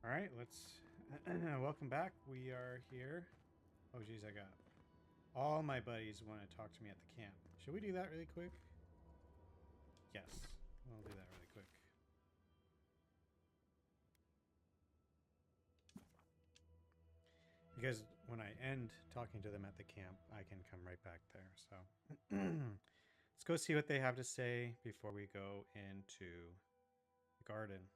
All right, let's welcome back. We are here. Oh, geez, I got all my buddies want to talk to me at the camp. Should we do that really quick? Yes, we'll do that really quick. Because when I end talking to them at the camp, I can come right back there. So let's go see what they have to say before we go into the garden.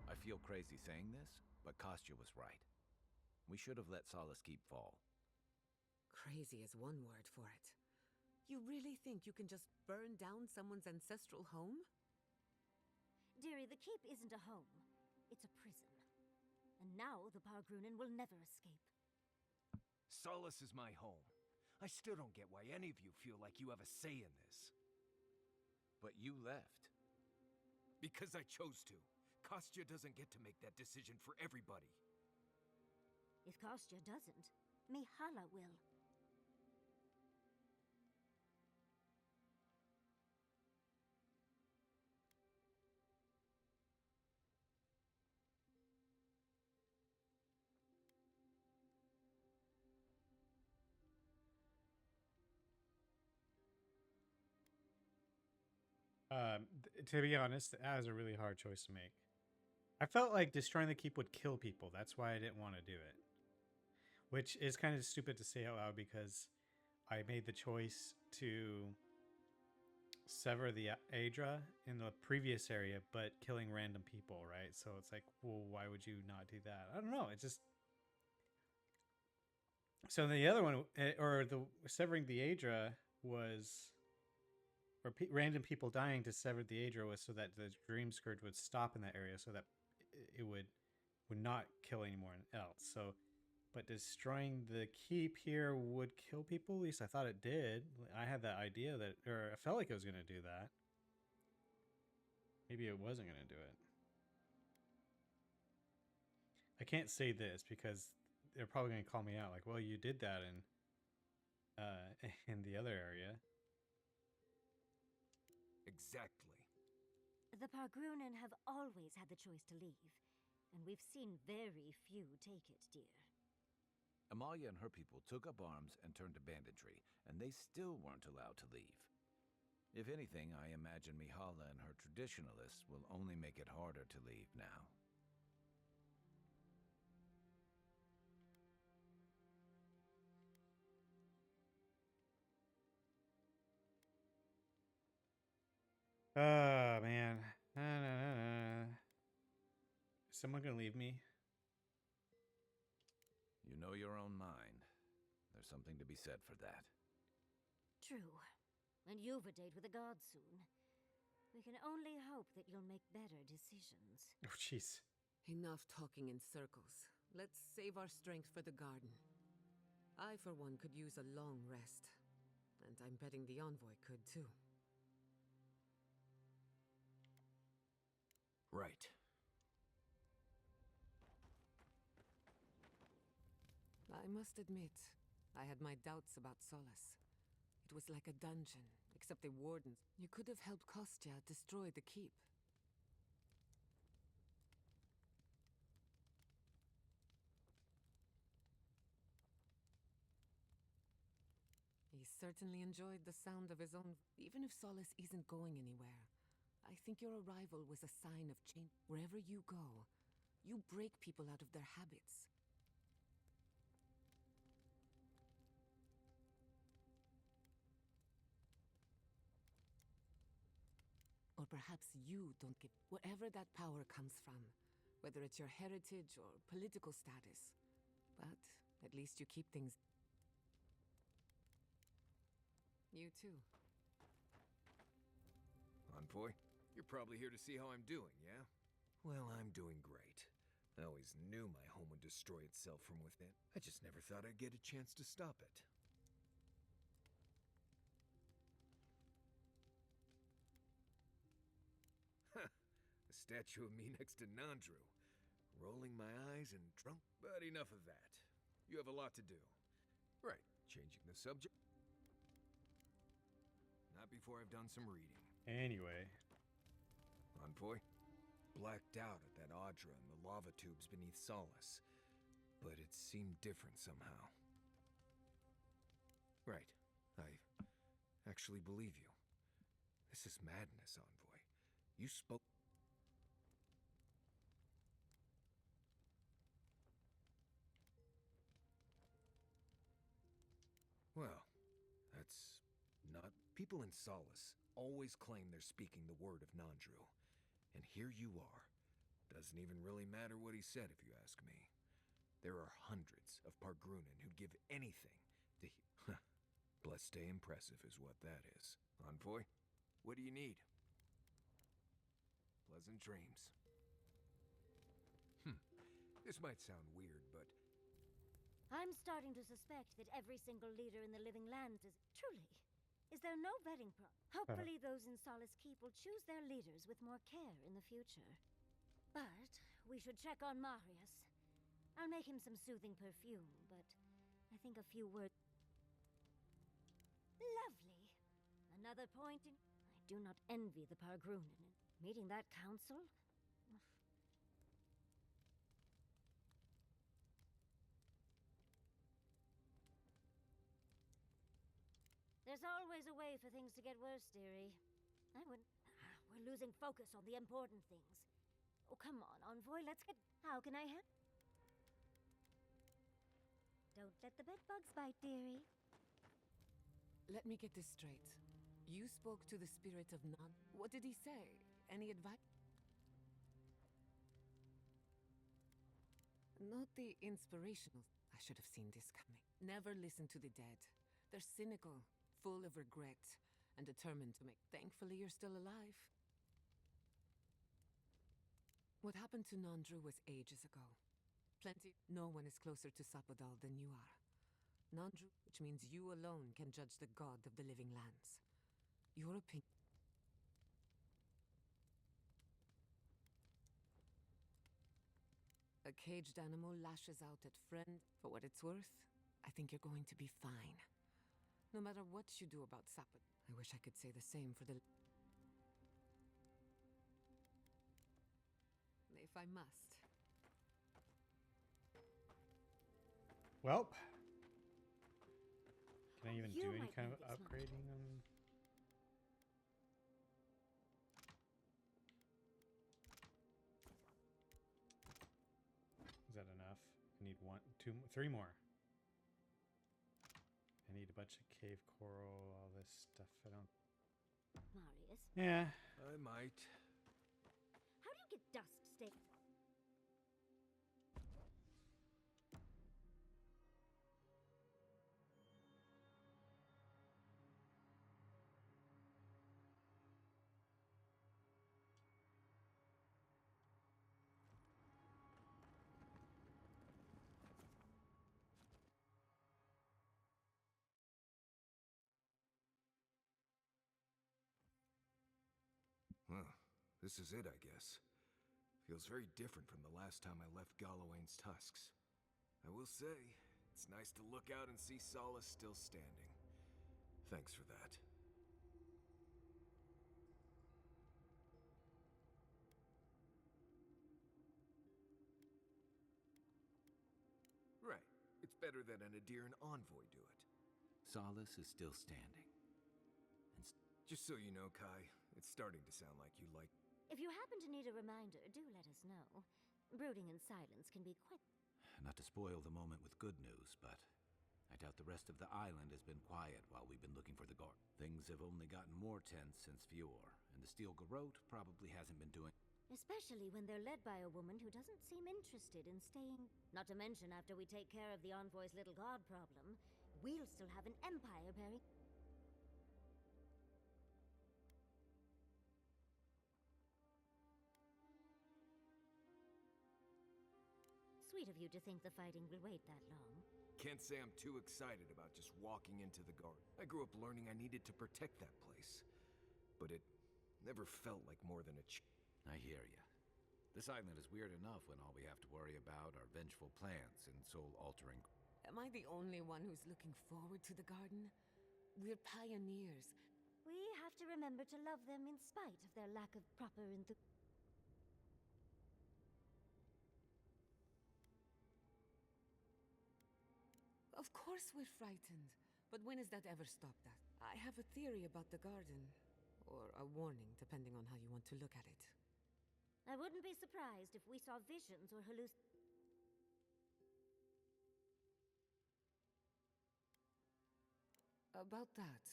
I feel crazy saying this, but Kostya was right. We should have let Solace Keep fall. Crazy is one word for it. You really think you can just burn down someone's ancestral home? Dearie, the keep isn't a home. It's a prison. And now the Pargrunen will never escape. Solace is my home. I still don't get why any of you feel like you have a say in this. But you left. Because I chose to. Kostya doesn't get to make that decision for everybody. If Kostya doesn't, Mihala will. To be honest, that was a really hard choice to make. I felt like destroying the keep would kill people. That's why I didn't want to do it. Which is kind of stupid to say out loud because I made the choice to sever the Aedra in the previous area, but killing random people, right? So it's like, well, why would you not do that? I don't know. It just... So the other one, or the severing the Aedra was... Or random people dying to sever the Aedra was so that the Dream Scourge would stop in that area so that it would not kill anyone else. So, but destroying the keep here would kill people. At least I thought it did. I had that idea that, or I felt like it was going to do that. Maybe it wasn't going to do it. I can't say this because they're probably going to call me out. Like, well, you did that in the other area. Exactly. The Pargrunen have always had the choice to leave, and we've seen very few take it, dear. Amalia and her people took up arms and turned to banditry, and they still weren't allowed to leave. If anything, I imagine Mihala and her traditionalists will only make it harder to leave now. Oh, man. Is someone going to leave me? You know your own mind. There's something to be said for that. True. And you've a date with the gods soon. We can only hope that you'll make better decisions. Oh, jeez. Enough talking in circles. Let's save our strength for the garden. I, for one, could use a long rest. And I'm betting the envoy could, too. Right. I must admit, I had my doubts about Solace. It was like a dungeon, except the wardens. You could have helped Kostya destroy the keep. He certainly enjoyed the sound of his own... Even if Solace isn't going anywhere, I think your arrival was a sign of change. Wherever you go, you break people out of their habits. Or perhaps you don't get wherever that power comes from, whether it's your heritage or political status. But at least you keep things... You too. Envoy, you're probably here to see how I'm doing, yeah? Well, I'm doing great. I always knew my home would destroy itself from within. I just never thought I'd get a chance to stop it. A statue of me next to Nandru. Rolling my eyes and drunk, but enough of that. You have a lot to do. Right, changing the subject. Not before I've done some reading. Anyway. Envoy? blacked out at that Audra and the lava tubes beneath Solace, but it seemed different somehow. Right. I actually believe you. This is madness, Envoy. You spoke... Well, that's not... People in Solace always claim they're speaking the word of Nandru. And here you are. Doesn't even really matter what he said, if you ask me. There are hundreds of Pargrunen who'd give anything to... Blessed stay impressive is what that is. Envoy, what do you need? Pleasant dreams. This might sound weird, but... I'm starting to suspect that every single leader in the living lands is... Truly. Is there no vetting Hopefully those in Solace Keep will choose their leaders with more care in the future. But we should check on Marius. I'll make him some soothing perfume, but I think a few words... Lovely. Another point in... I do not envy the Pargrunen. Meeting that council? There's always a way for things to get worse, dearie. I wouldn't... We're losing focus on the important things. Oh, come on, Envoy, let's get... How can I help? Don't let the bedbugs bite, dearie. Let me get this straight. You spoke to the spirit of Nan. What did he say? Any advice? Not the inspirational. I should have seen this coming. Never listen to the dead. They're cynical, full of regret, and determined to make... Thankfully, you're still alive. What happened to Nandru was ages ago. No one is closer to Sapodal than you are. Nandru, which means you alone can judge the god of the living lands. Your opinion... A caged animal lashes out at friend. For what it's worth, I think you're going to be fine. No matter what you do about Sapod. I wish I could say the same for the... If I must. Well, can I even You do any might kind know of this much. upgrading on... Is that enough? I need one, two, three more. I need a bunch of cave coral, all this stuff. I don't... Marius, Yeah. I might. how do you get dusk stay? Well, this is it, I guess. Feels very different from the last time I left Galawain's tusks. I will say, it's nice to look out and see Solace still standing. Thanks for that. Right. It's better that an Adiran envoy do it. Solace is still standing. And Just so you know, Kai, it's starting to sound like you like... If you happen to need a reminder, do let us know. Brooding in silence can be quite... not to spoil the moment with good news, but I doubt the rest of the island has been quiet while we've been looking for the guard. Things have only gotten more tense since Fior, and the Steel Garrote probably hasn't been doing... Especially when they're led by a woman who doesn't seem interested in staying... Not to mention, after we take care of the Envoy's little god problem, we'll still have an empire bearing... Sweet of you to think the fighting will wait that long. Can't say I'm too excited about just walking into the garden. I grew up learning I needed to protect that place. But it never felt like more than a I hear ya. This island is weird enough when all we have to worry about are vengeful plans and soul-altering... Am I the only one who's looking forward to the garden? We're pioneers. We have to remember to love them in spite of their lack of proper Of course we're frightened. But when has that ever stopped us? I have a theory about the garden. Or a warning, depending on how you want to look at it. I wouldn't be surprised if we saw visions or About that,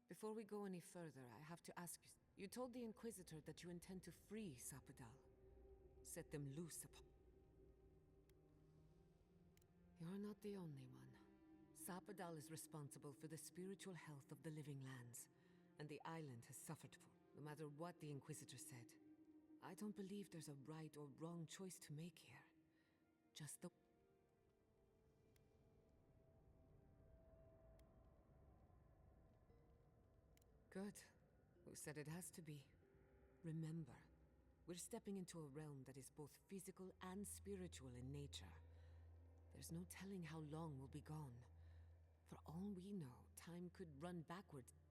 before we go any further, I have to ask you. You told the Inquisitor that you intend to free Sapadal. Set them loose upon. You're not the only one. Sapadal is responsible for the spiritual health of the living lands, and the island has suffered for it, no matter what the Inquisitor said. I don't believe there's a right or wrong choice to make here. Just the... Good. Who said it has to be? Remember, we're stepping into a realm that is both physical and spiritual in nature. There's no telling how long we'll be gone. For all we know, time could run backwards.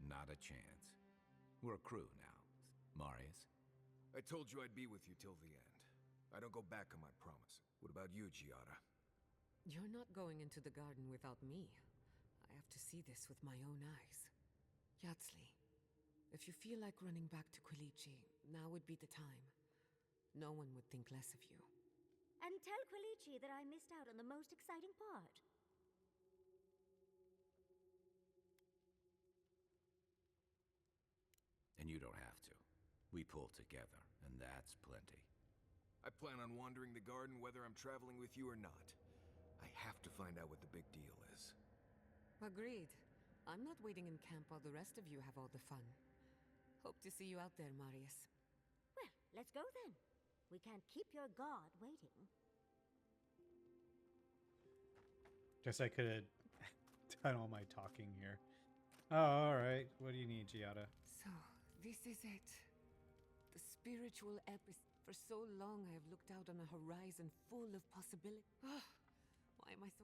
Not a chance. We're a crew now. Marius? I told you I'd be with you till the end. I don't go back on my promise. What about you, Giada? You're not going into the garden without me. I have to see this with my own eyes. Yatsley, if you feel like running back to Quilici, now would be the time. No one would think less of you. And tell Quilici that I missed out on the most exciting part. And you don't have to. We pull together, and that's plenty. I plan on wandering the garden whether I'm traveling with you or not. I have to find out what the big deal is. Agreed. I'm not waiting in camp while the rest of you have all the fun. Hope to see you out there, Marius. Well, let's go then. We can't keep your god waiting. Guess I could have done all my talking here. Oh, alright. What do you need, Giada? So, this is it. The spiritual episode. For so long I have looked out on a horizon full of possibility. Why am I so...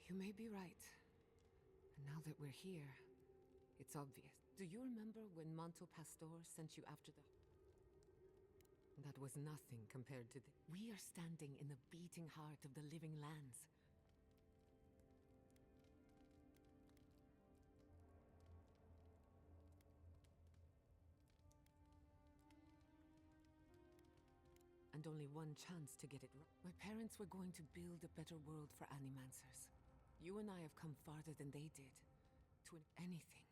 You may be right. And now that we're here, it's obvious. Do you remember when Manto Pastor sent you after the... That was nothing compared to the... We are standing in the beating heart of the living lands. And only one chance to get it right. My parents were going to build a better world for Animancers. You and I have come farther than they did. To anything.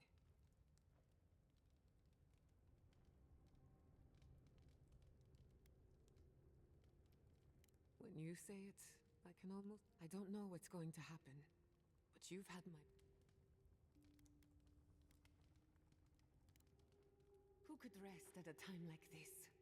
When you say it, I can almost... I don't know what's going to happen. But you've had my... Who could rest at a time like this?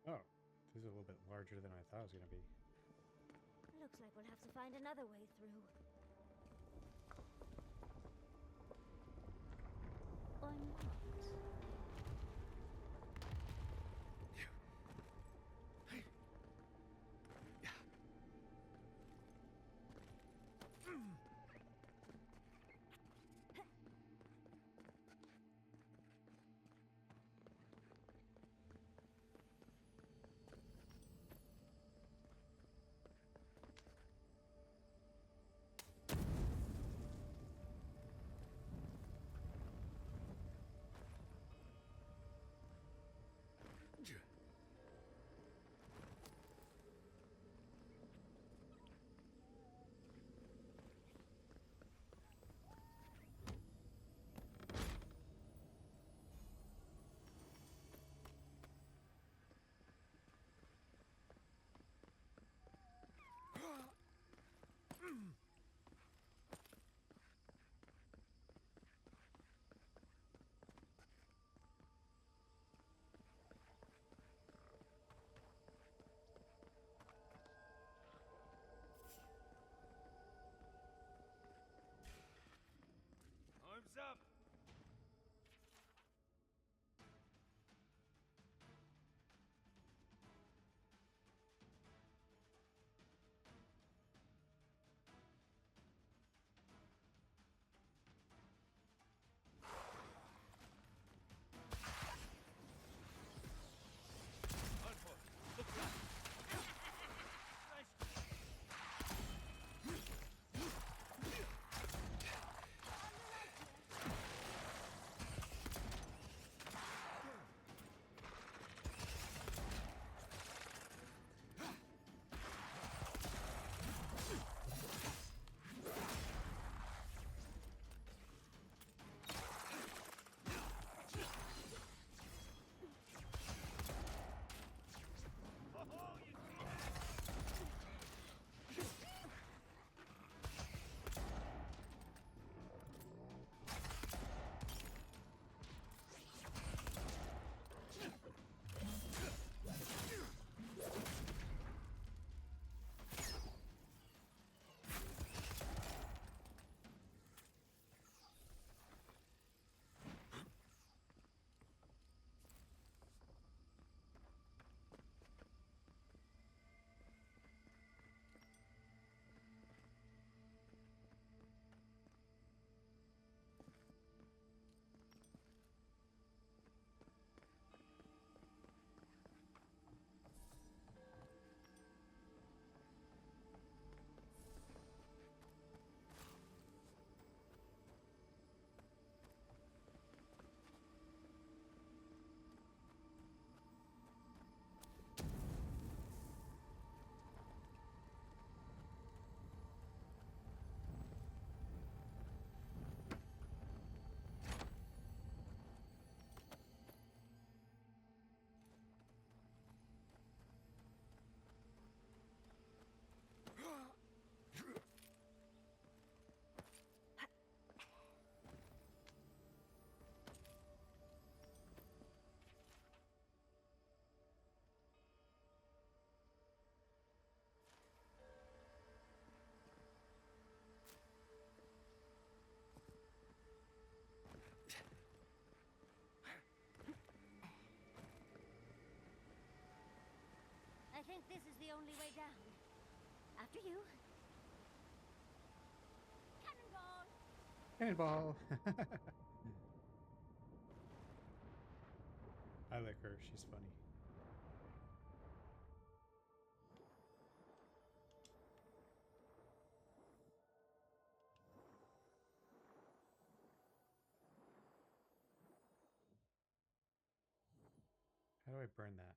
Oh, this is a little bit larger than I thought it was going to be. Looks like we'll have to find another way through. Or not. up! I think this is the only way down. After you. Cannonball! Cannonball. I like her. She's funny. How do I burn that?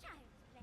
Child's play.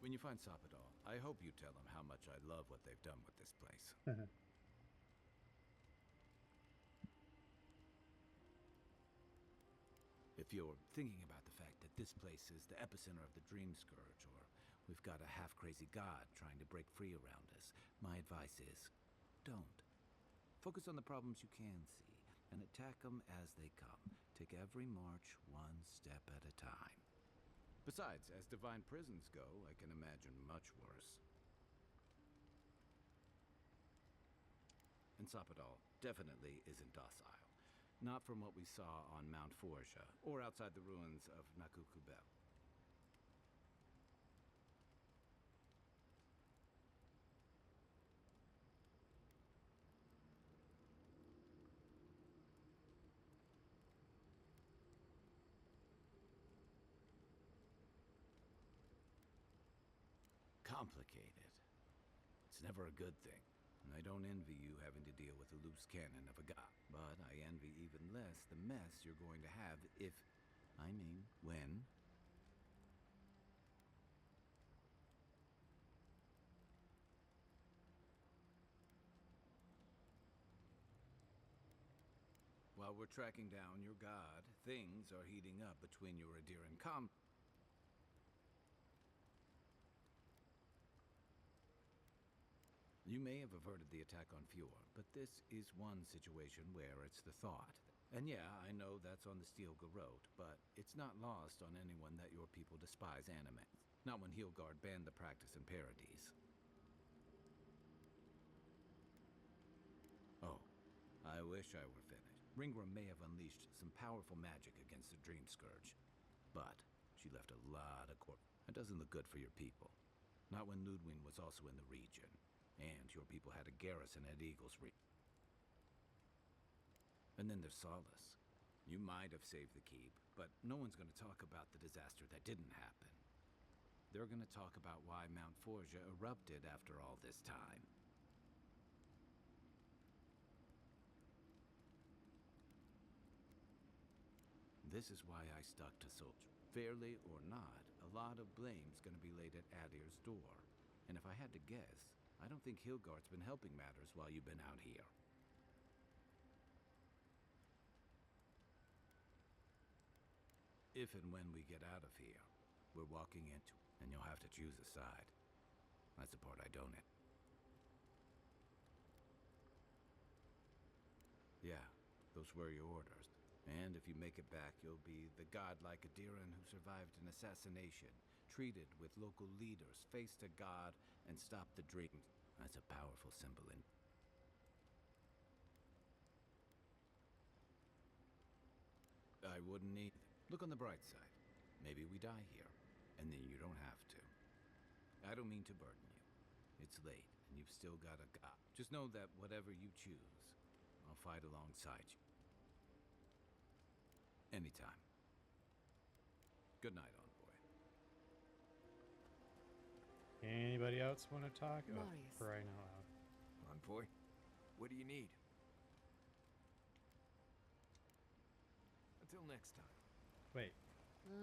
When you find Sapadal, I hope you tell him how much I love what they've done with this place. If you're thinking about the fact that this place is the epicenter of the Dream Scourge, or we've got a half-crazy god trying to break free around us, my advice is, don't. Focus on the problems you can see, and attack them as they come. Take every march one step at a time. Besides, as divine prisons go, I can imagine much worse. And Sappadal definitely isn't docile. Not from what we saw on Mount Forja, or outside the ruins of Nakukubel. Complicated. It's never a good thing. And I don't envy you having to deal with a loose cannon of a god. But I envy even less the mess you're going to have if, when. While we're tracking down your god, things are heating up between your Adir and You may have averted the attack on Fjord, but this is one situation where it's the thought. And yeah, I know that's on the Steel Garrote, but it's not lost on anyone that your people despise anime. Not when Heelgard banned the practice in Paradise. Oh, I wish I were finished. Ringram may have unleashed some powerful magic against the Dream Scourge, but she left a lot of That doesn't look good for your people. Not when Ludwig was also in the region. And your people had a garrison at Eagle's Reach. And then there's Solace. You might have saved the keep, but no one's going to talk about the disaster that didn't happen. They're going to talk about why Mount Forja erupted after all this time. This is why I stuck to soldier. Fairly or not, a lot of blame's going to be laid at Adir's door. And if I had to guess, I don't think Heelgard's been helping matters while you've been out here. If and when we get out of here, we're walking into it, and you'll have to choose a side. That's the part I don't in. Yeah, those were your orders. And if you make it back, you'll be the godlike Adiran who survived an assassination, treated with local leaders, faced a god, and stopped the dream. That's a powerful symbol in. I wouldn't either. Look on the bright side. Maybe we die here, and then you don't have to. I don't mean to burden you. It's late, and you've still got a god. Just know that whatever you choose, I'll fight alongside you. Anytime. Good night, Envoy. Anybody else want to talk? Oh, Marius. for crying out loud. Envoy, what do you need? Until next time. Wait,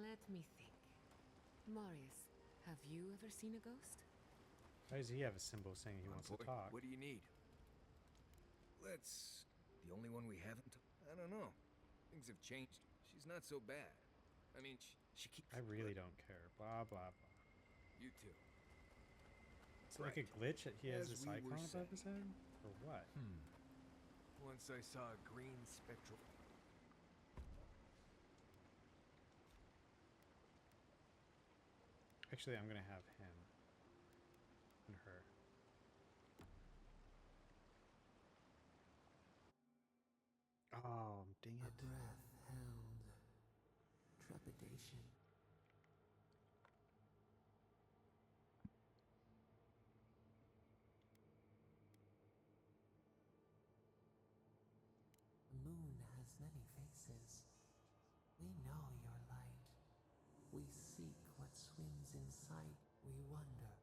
Let me think. Marius, have you ever seen a ghost? why does he have a symbol saying he wants to Envoy, talk? what do you need? The only one we haven't. I don't know. Things have changed. She's not so bad. I mean, she keeps. I really don't care. Blah, blah, blah. You too. Is it like a glitch that he has As this we icon were above his head? Or what? Once I saw a green spectral. Actually, I'm gonna have him and her. Oh, dang A it. breath held, trepidation. The moon has many faces. We know your light. We seek what swims in sight. We wonder.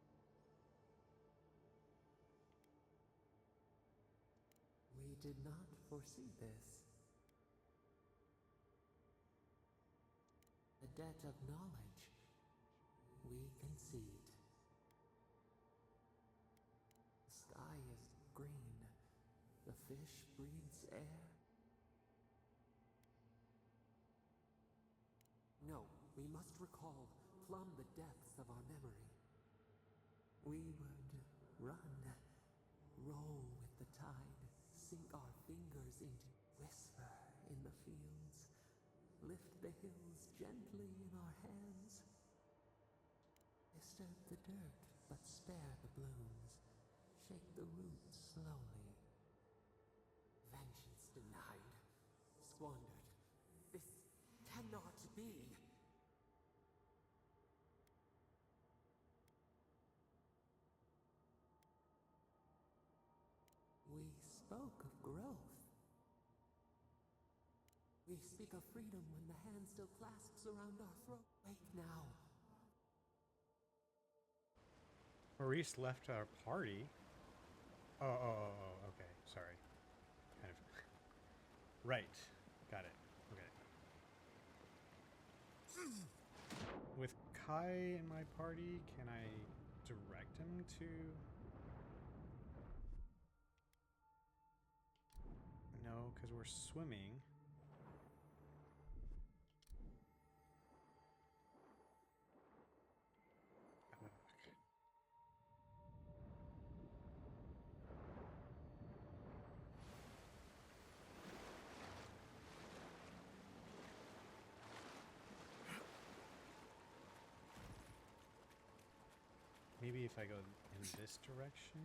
We did not foresee this. The debt of knowledge we concede. The sky is green. The fish breathes air. We must recall, plumb the depths of our memory. We would run, roll with the tide, sink our fingers into, whisper in the fields, lift the hills gently in our hands. Disturb the dirt, but spare the blooms. Shake the roots slowly. Vengeance denied, squandered. This cannot be. We spoke of growth. We speak of freedom when the hand still clasps around our throat. Wake now. Maurice left our party. Oh, okay. Sorry. Kind of. Right. Got it. Okay. With Kai in my party, can I direct him to... No, because we're swimming. Ugh. Maybe if I go in this direction.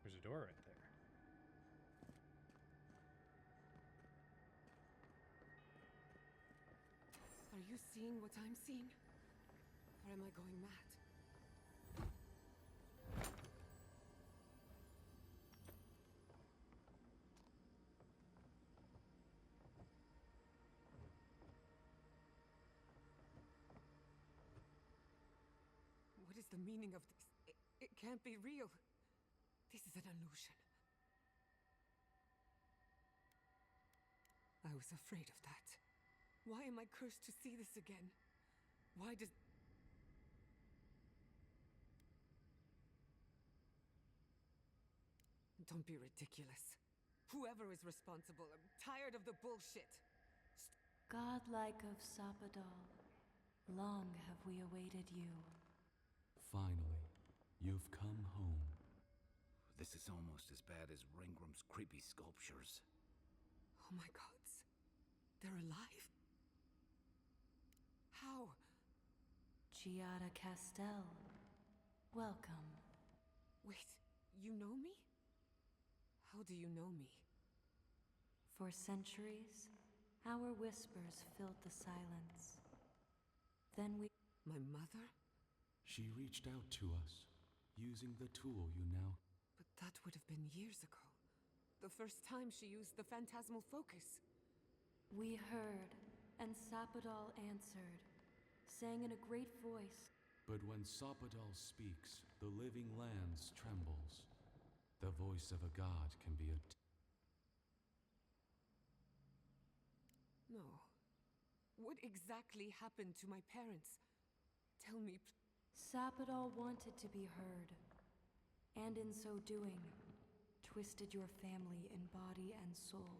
There's a door right there. Are you seeing what I'm seeing? Or am I going mad? What is the meaning of this? It can't be real. This is an illusion. I was afraid of that. Why am I cursed to see this again? Why does... Don't be ridiculous. Whoever is responsible, I'm tired of the bullshit. Godlike of Sapadal, long have we awaited you. Finally, you've come home. This is almost as bad as Ringram's creepy sculptures. Oh my gods. They're alive? How? Giada Castel, welcome. Wait, you know me? How do you know me? For centuries, our whispers filled the silence. Then we... My mother? She reached out to us, using the tool you now... But that would have been years ago. The first time she used the phantasmal focus. We heard, and Sapadal answered, saying in a great voice... But when Sapadal speaks, the living lands trembles. The voice of a god can be a... No. What exactly happened to my parents? Tell me... Sapadal wanted to be heard, and in so doing, twisted your family in body and soul.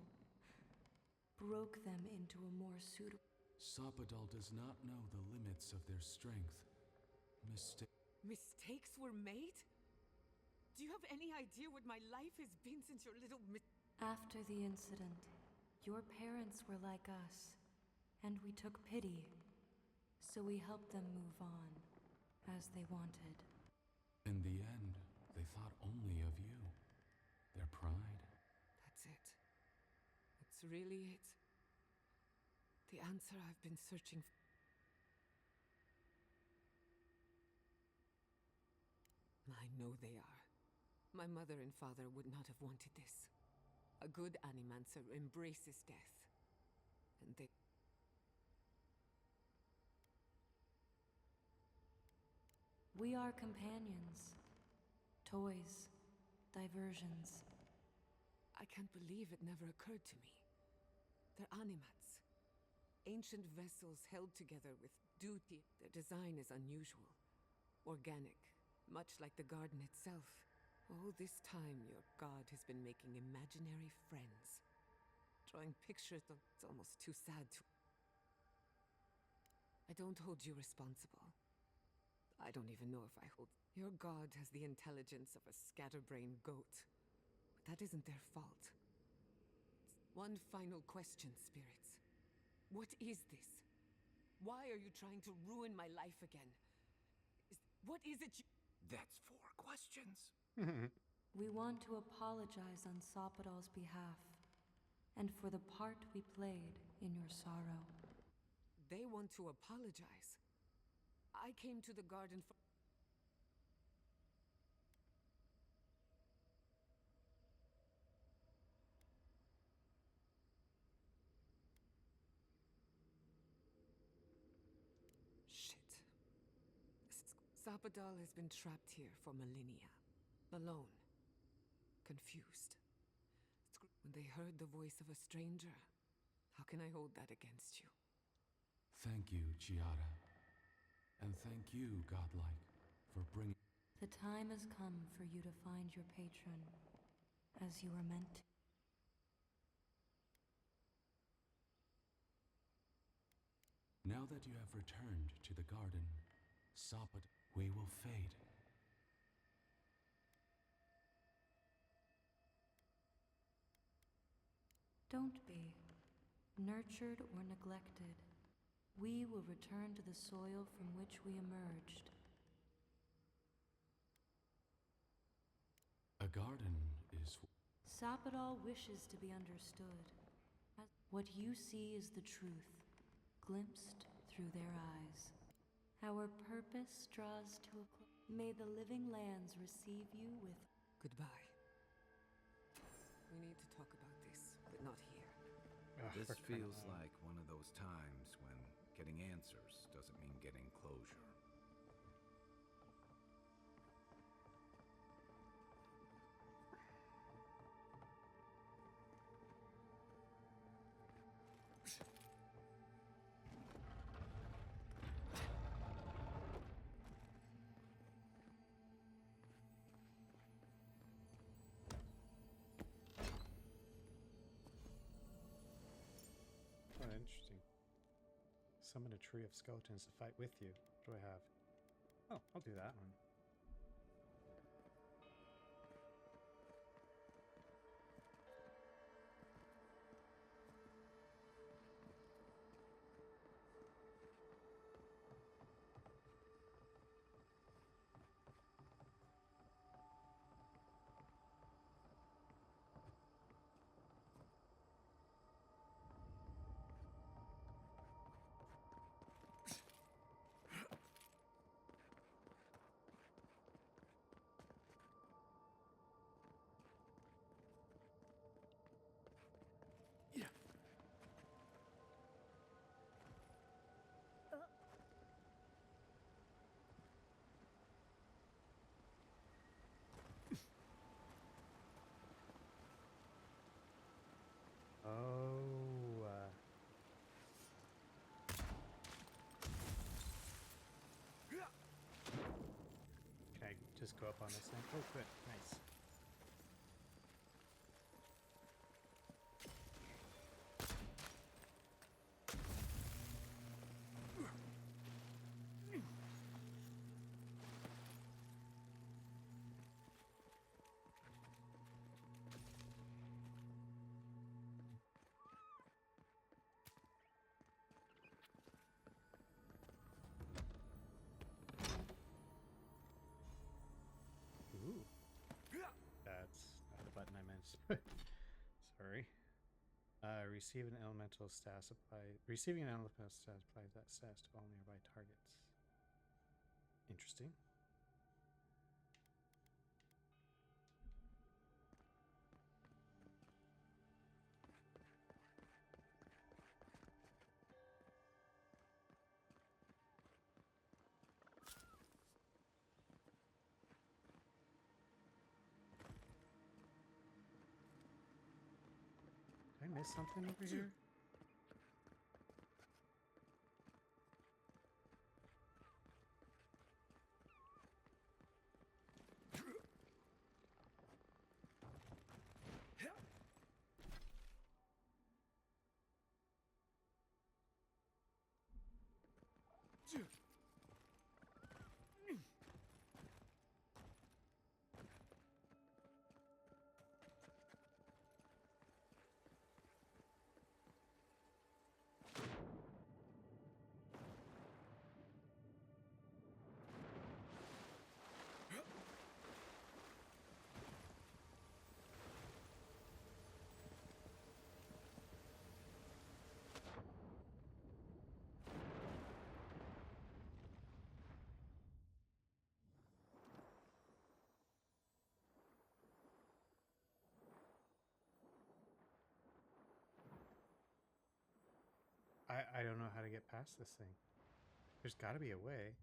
Broke them into a more suitable... Sapadal does not know the limits of their strength. Mistakes were made? Do you have any idea what my life has been since your little After the incident, your parents were like us, and we took pity. So we helped them move on, as they wanted. In the end, they thought only of you. Their pride. That's it. That's really it. The answer I've been searching for. I know they are. My mother and father would not have wanted this. A good Animancer embraces death. And they... We are companions. Toys. Diversions. I can't believe it never occurred to me. They're Animats. Ancient vessels held together with duty. Their design is unusual. Organic, much like the garden itself. All this time, your god has been making imaginary friends. Drawing pictures of... It's almost too sad to... I don't hold you responsible. I don't even know if I hold... Your god has the intelligence of a scatterbrained goat. But that isn't their fault. One final question, spirits. What is this? Why are you trying to ruin my life again? What is it you... That's 4 questions. We want to apologize on Sopadol's behalf, and for the part we played in your sorrow. They want to apologize. I came to the garden for... Shit. Sapadal has been trapped here for millennia. Alone. Confused. When they heard the voice of a stranger, how can I hold that against you? Thank you, Chiara. And thank you, Godlike, for bringing... The time has come for you to find your patron, as you were meant to. Now that you have returned to the garden, Sapad, we will fade. Don't be. Nurtured or neglected, we will return to the soil from which we emerged. A garden is... Sapadal wishes to be understood. What you see is the truth, glimpsed through their eyes. Our purpose draws to a close. May the living lands receive you with... Goodbye. We need to talk about this, but not here. This feels like one of those times when getting answers doesn't mean getting closure. Oh, interesting. Summon a tree of skeletons to fight with you. What do I have? Oh, I'll do that one. Oh, can I just go up on this thing? Oh, good, nice. Ooh. That's not the button I meant. Sorry. Receive an elemental status receiving an elemental status applies that status to all nearby targets. Interesting. Did I miss something over here? I don't know how to get past this thing. There's got to be a way.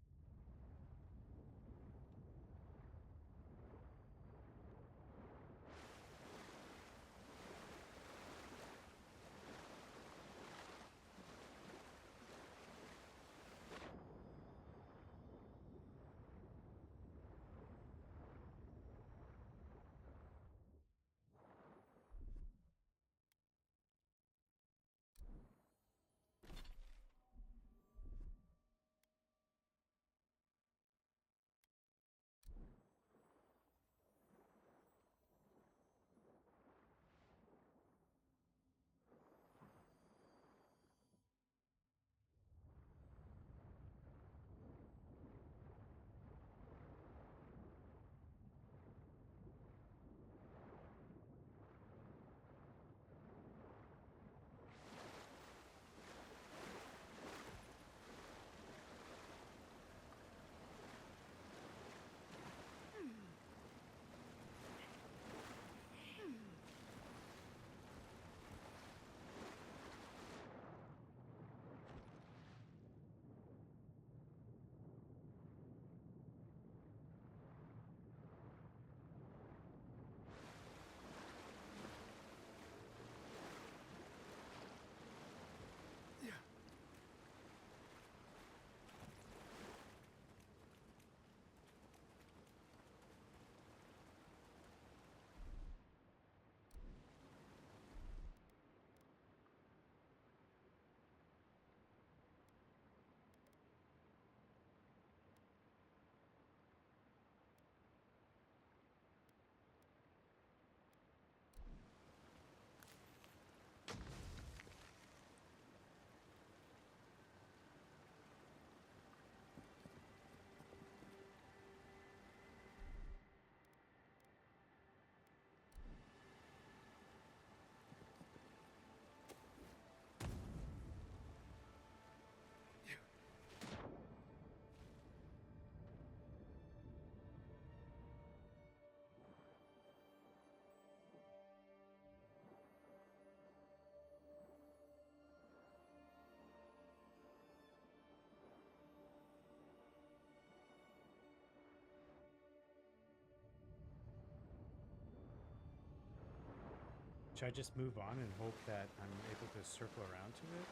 Should I just move on and hope that I'm able to circle around to it?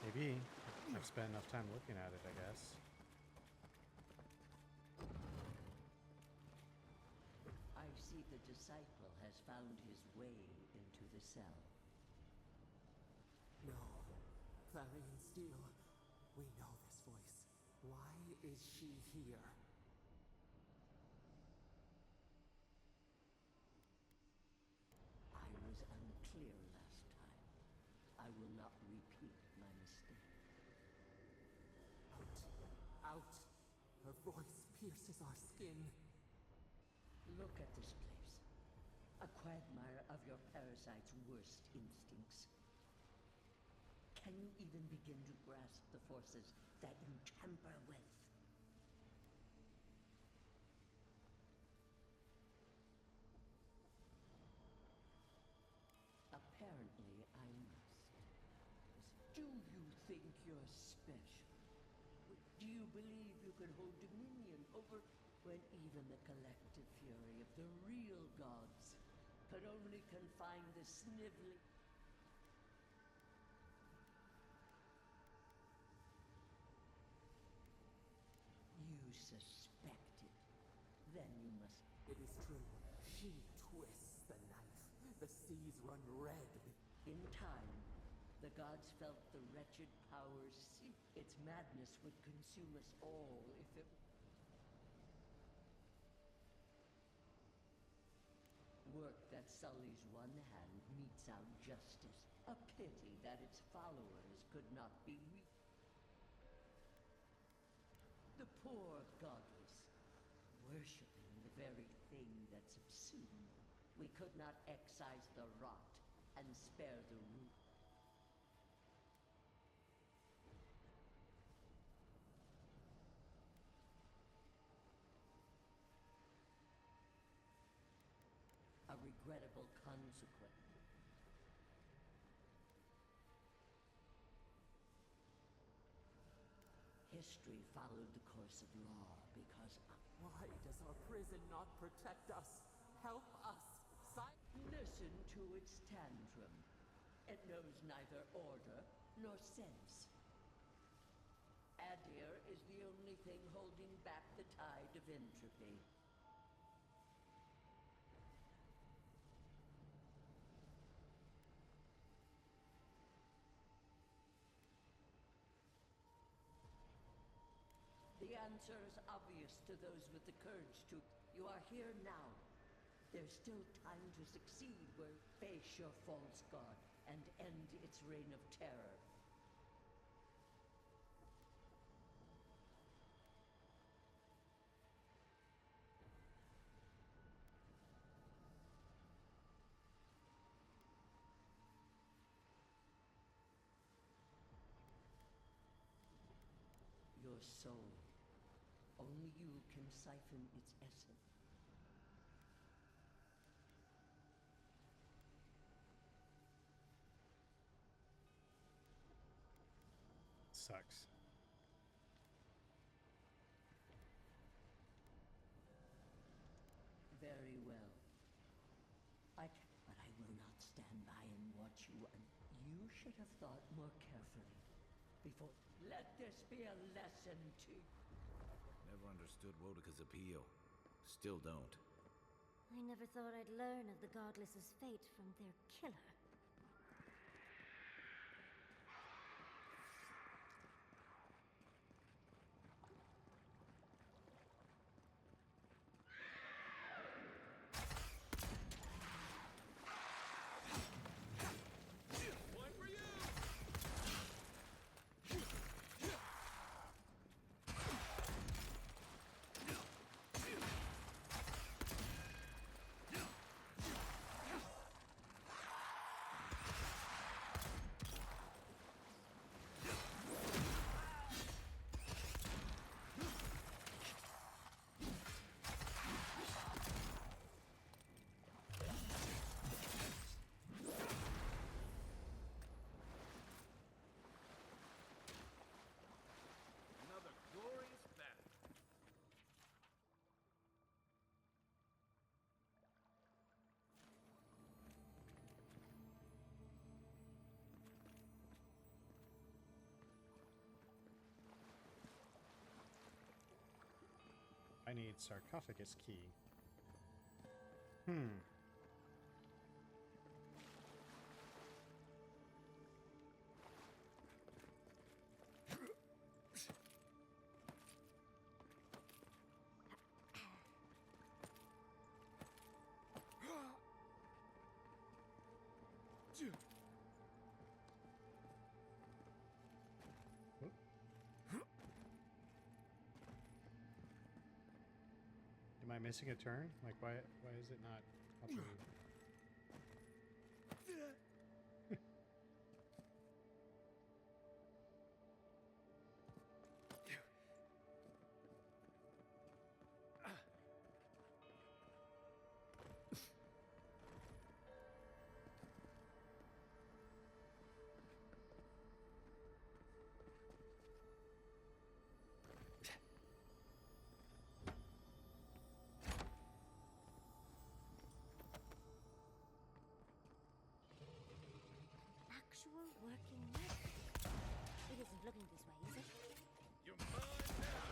Maybe. I've spent enough time looking at it, I guess. I see the disciple has found his way into the cell. No. Clarion Steel. We know this voice. Why is she here? I was unclear last time. I will not repeat my mistake. Out. Out. Her voice pierces our skin. Look at this place. A quagmire of your parasite's worst instincts. Can you even begin to grasp the forces that you tamper with? Apparently, I must. Do you think you're special? Do you believe you can hold dominion over when even the collective fury of the real gods could only confine the sniveling? You suspected. Then you must. It is true. She twists the knife. The seas run red. In time, the gods felt the wretched powers seep Its madness would consume us all if it... Work that sullies one hand meets out justice. A pity that its followers could not be the poor godless, worshipping the very thing that subsumed. We could not excise the rot and spare the root. A regrettable consequence. History followed the course of law because of... Why does our prison not protect us? Help us! Listen to its tantrum. It knows neither order nor sense. Adir is the only thing holding back the tide of entropy. The answer is obvious to those with the courage to... You are here now. There's still time to succeed where face your false god and end its reign of terror. Your soul. Only you can siphon its essence. Sucks. Very well. But I will not stand by and watch you. And you should have thought more carefully before. Let this be a lesson to you. Never understood Wodika's appeal. Still don't. I never thought I'd learn of the Godless's fate from their killer. Another glorious battle. I need sarcophagus key. Hmm. Am I missing a turn? Like, why is it not up? Actual working magic. It isn't looking this way, is it? You're mine now!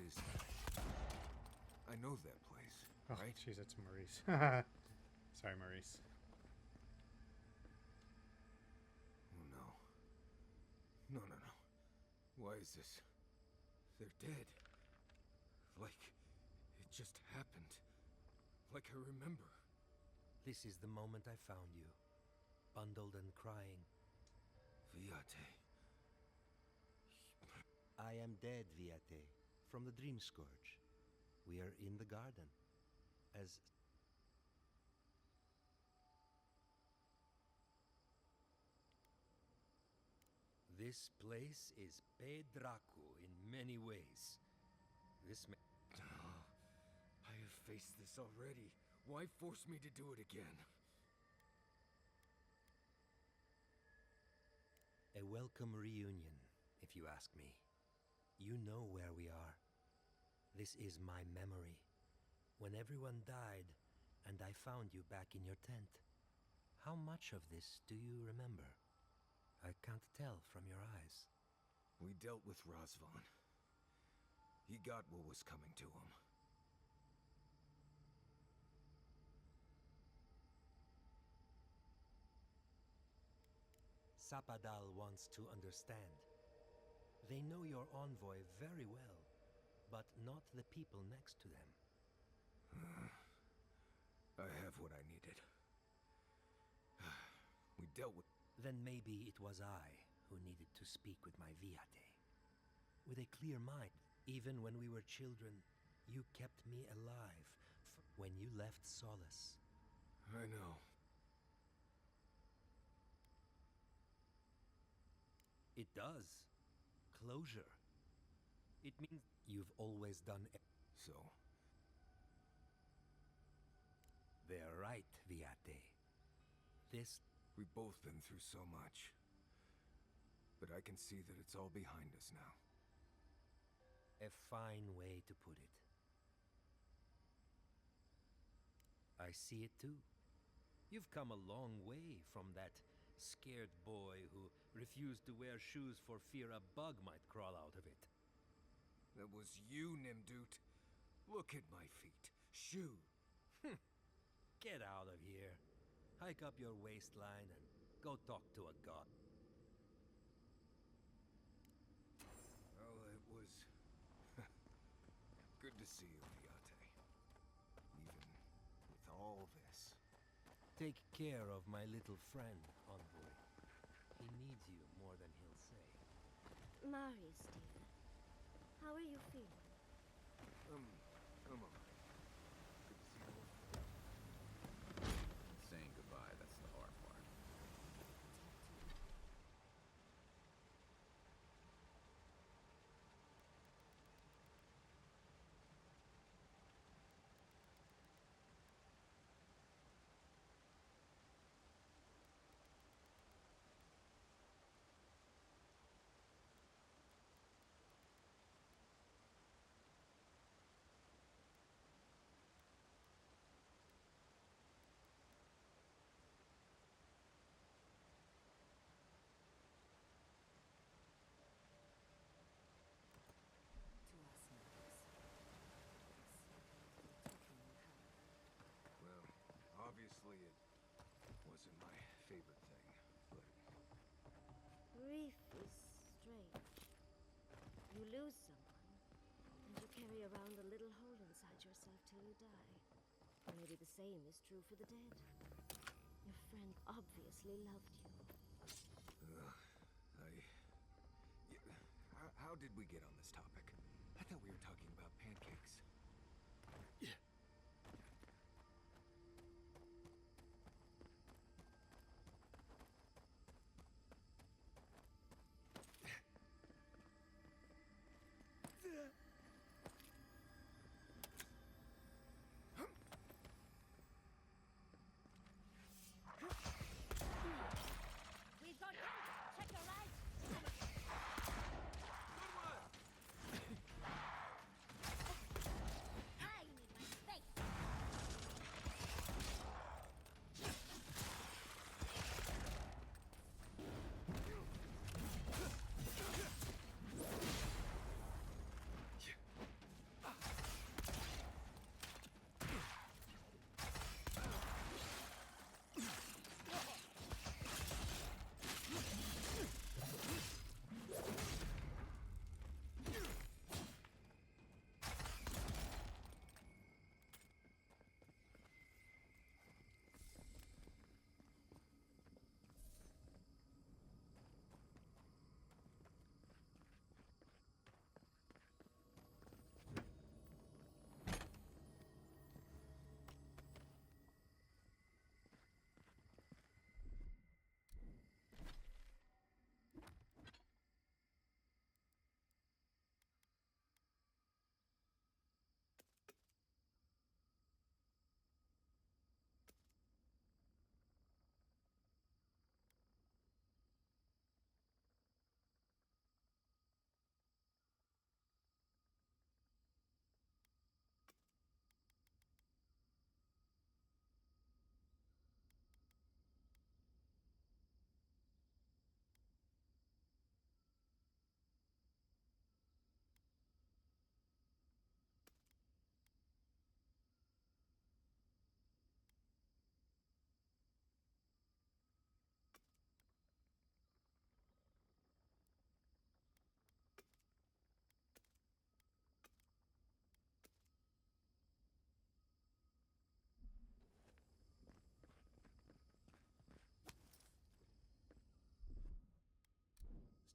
is that? I know that place, Oh, right? jeez, it's Maurice. Sorry, Maurice. Oh no. No, no, no. Why is this? They're dead. Like, it just happened. Like I remember. This is the moment I found you, bundled and crying. Viate. I am dead, Viate, from the Dream Scourge. We are in the garden. As this place is Pedraku in many ways. This Oh, I have faced this already. Why force me to do it again? a welcome reunion, if you ask me. You know where we are. This is my memory. When everyone died, and I found you back in your tent. How much of this do you remember? I can't tell from your eyes. We dealt with Razvan. He got what was coming to him. Sapadal wants to understand. They know your envoy very well, but not the people next to them. I have what I needed. We dealt with... Then maybe it was I who needed to speak with my Viate. With a clear mind, even when we were children, you kept me alive when you left Solace. I know. It does. Closure. It means you've always done So, They're right, Viate. This... we've both been through so much. But I can see that it's all behind us now. a fine way to put it. I see it too. You've come a long way from that scared boy who refused to wear shoes for fear a bug might crawl out of it. That was you, Nimdut. Look at my feet. Shoe. Get out of here. Hike up your waistline and go talk to a god. Well, it was good to see you, Viate. Even with all this. Take care of my little friend, envoy. He needs you more than he'll say. Marius, dear. How are you feeling? I'm alright. Good to see you. Saying goodbye, that's the hard part. To us, Maurice. Well, obviously it wasn't my favorite thing, but Grief is strange. You lose someone, and you carry around a little hole inside yourself till you die. Maybe the same is true for the dead. Your friend obviously loved you. How did we get on this topic? I thought we were talking about pancakes. We've got him! Check your right!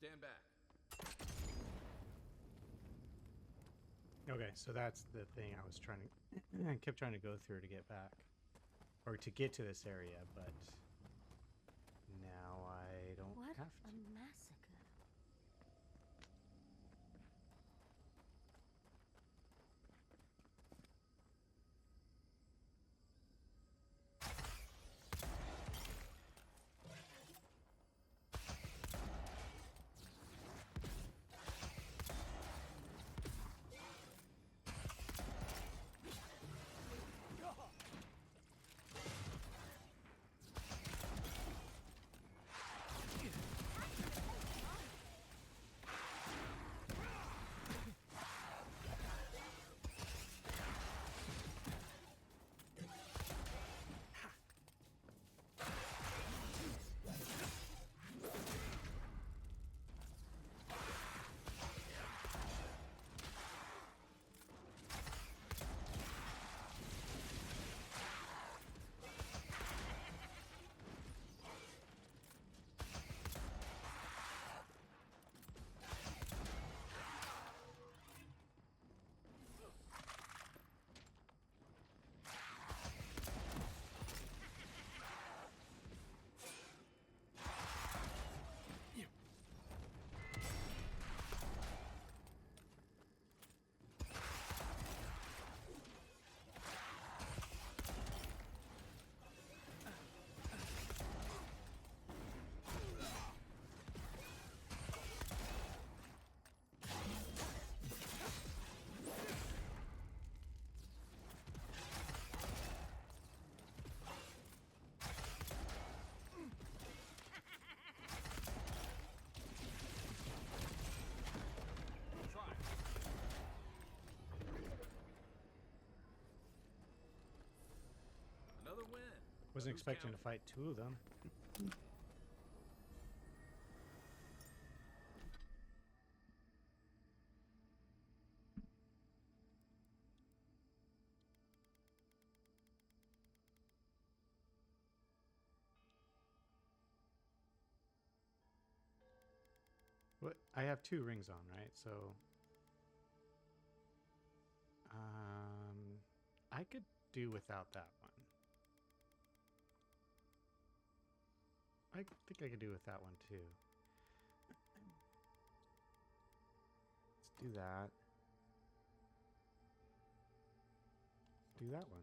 Stand back. Okay, so that's the thing I was trying to... I kept trying to go through to get back. Or to get to this area, but... now I don't What have a to. massacre. Another win. Wasn't expecting to fight two of them. What? I have 2 rings on, right? So... I could do without that one. I think I could do with that one too. Let's do that. Let's do that one.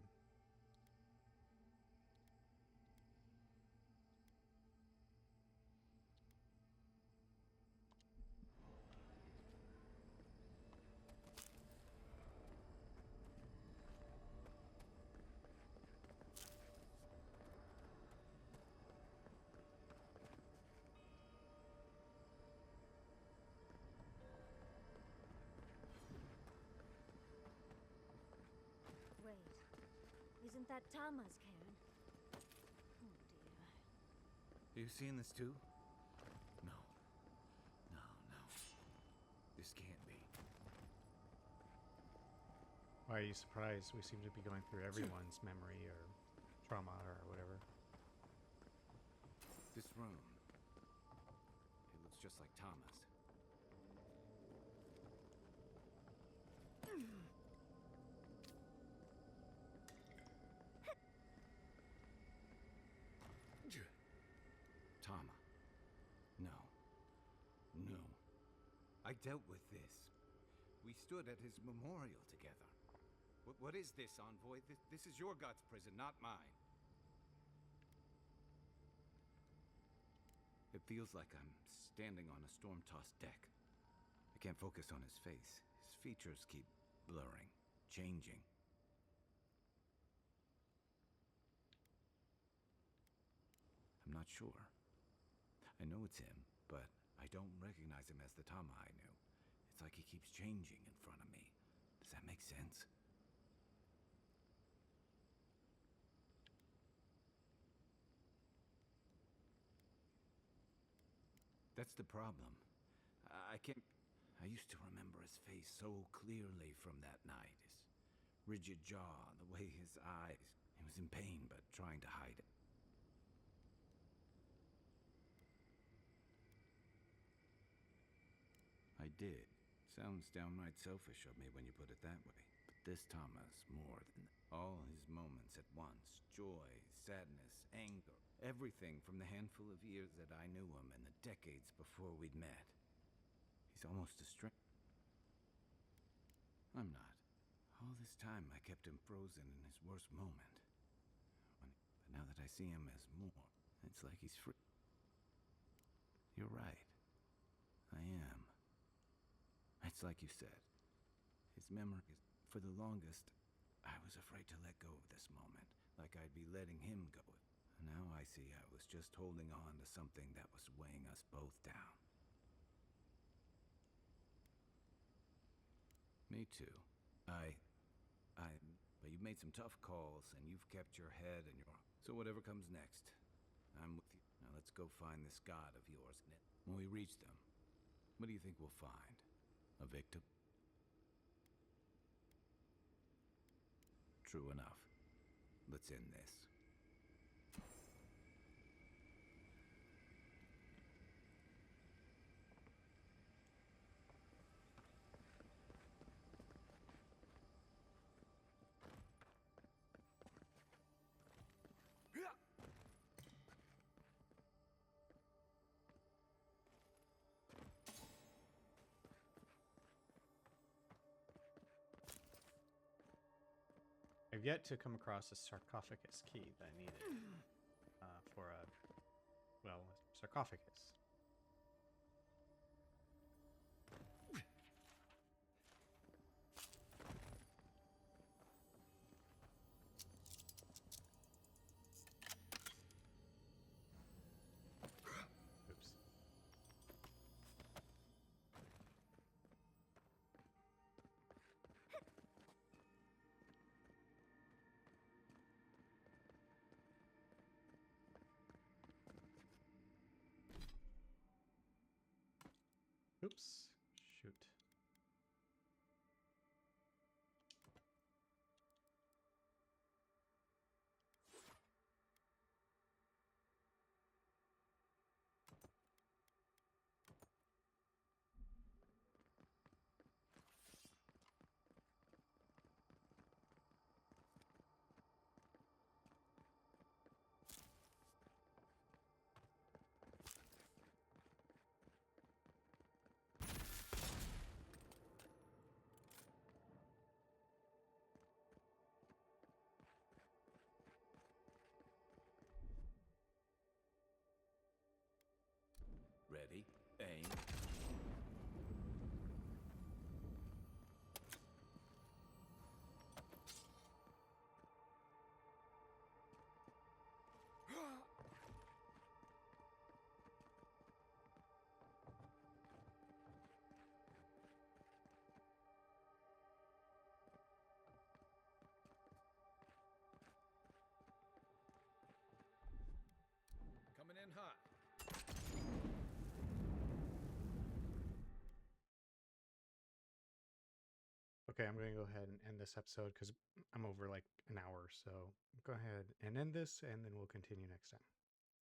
Wait. Isn't that Tama's cairn? Oh dear. Are you seeing this too? No. No, no. This can't be. Why are you surprised? We seem to be going through everyone's memory or trauma or whatever. This room. It looks just like Tama's. Tama. No. No. I dealt with this. We stood at his memorial together. What is this, Envoy? This is your god's prison, not mine. It feels like I'm standing on a storm-tossed deck. I can't focus on his face. His features keep blurring, changing. I'm not sure. I know it's him, but I don't recognize him as the Tama I knew. It's like he keeps changing in front of me. Does that make sense? That's the problem. I can't... I used to remember his face so clearly from that night. His rigid jaw, the way his eyes... He was in pain, but trying to hide it. I did. Sounds downright selfish of me when you put it that way. But this Thomas, more than all his moments at once, joy, sadness, anger, everything from the handful of years that I knew him and the decades before we'd met. He's almost a stranger. I'm not. All this time I kept him frozen in his worst moment. But now that I see him as more, it's like he's free. You're right. I am. It's like you said. His memories. For the longest, I was afraid to let go of this moment, like I'd be letting him go. Now I see I was just holding on to something that was weighing us both down. Me too. But you've made some tough calls, and you've kept your head and your... So whatever comes next, I'm with you. Now let's go find this god of yours. When we reach them, what do you think we'll find? A victim? True enough. Let's end this. I've yet to come across a sarcophagus key that I needed for a, well, sarcophagus. Oops. Oops. Shoot. Ready? Aim. Coming in hot. Okay, I'm going to go ahead and end this episode because I'm over like an hour. So go ahead and end this, and then we'll continue next time.